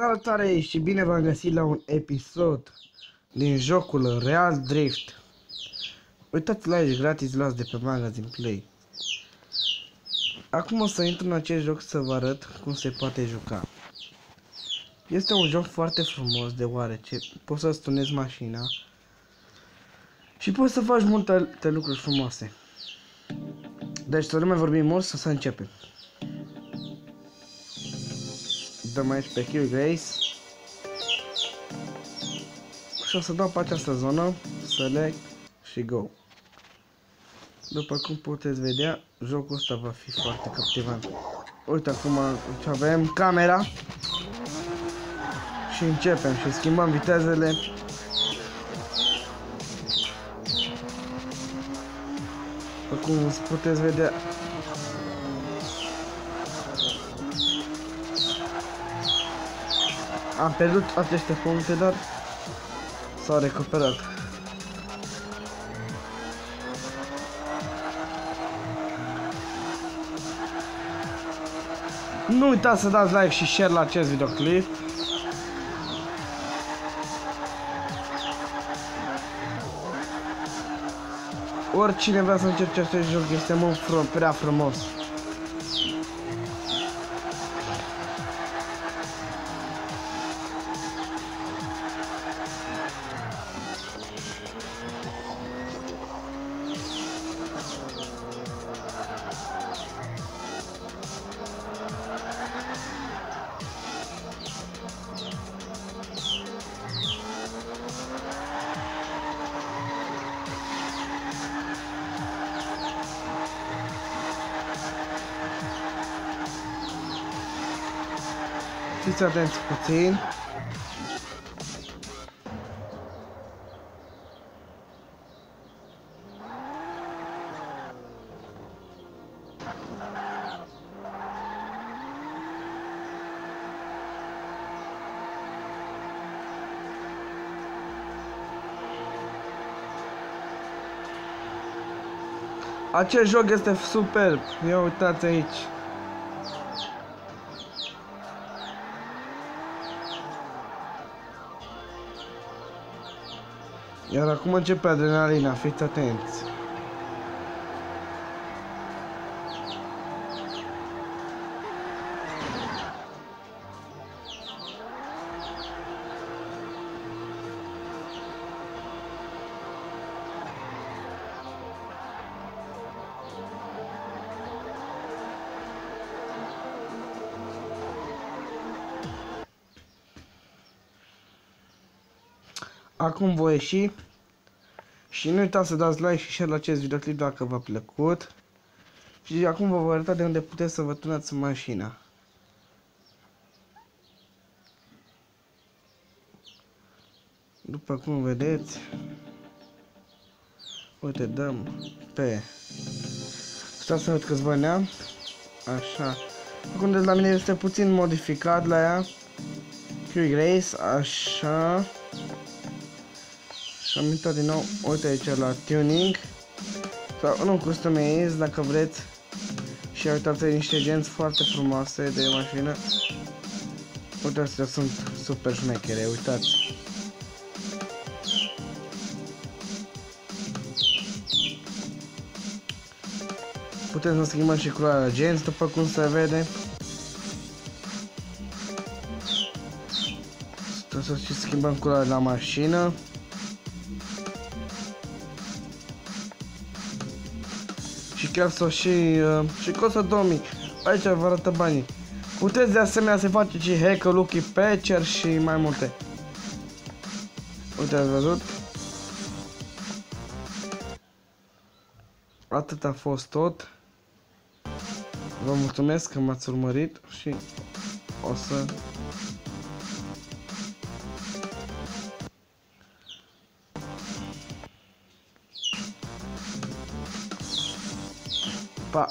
Salutare și bine v-am găsit la un episod din jocul Real Drift. Uitați la aici, gratis luați de pe Magazine Play. Acum o să intru în acest joc să vă arăt cum se poate juca. Este un joc foarte frumos deoarece poți să stunezi mașina și poți să faci multe lucruri frumoase. Deci să nu mai vorbim mult, să începem. Dăm aici pe Kill Grace și o să dau pe această zonă, select și go. După cum puteți vedea, jocul ăsta va fi foarte captivant. Uite acum avem camera și începem și schimbăm vitezele. După cum puteți vedea, am pierdut aceste puncte, dar s-au recuperat. Nu uitați să dați like și share la acest videoclip. Oricine vrea să încerce acest joc, este mult prea frumos. Fiți atenți puțin. Acest joc este superb. Ia uitați aici. Iar acum începe adrenalina, fiți atenți. Acum voi ieși și nu uitați să dați like și share la acest videoclip dacă v-a plăcut. Și acum vă voi arăta de unde puteți să vă tunați mașina. După cum vedeți, uite, dăm pe... Stați să văd câți bani am. Așa. Acum de la mine este puțin modificat la ea. Kill Grace, așa. Și am intrat din nou, uite aici la tuning sau nu customize dacă vreți. Și uitați niște genți foarte frumoase de mașină. Uite, astea sunt super șmechere, uitați. Putem să schimbăm și culoarea genți după cum se vede. Să și schimbăm culoarea la mașină. Și chiar să și costă 2000. Aici vă arătă banii. Puteți de asemenea să faceți și hack, lucky patcher și mai multe. Uite, ați văzut? Atât a fost tot. Vă mulțumesc că m-ați urmărit și o să... Pa!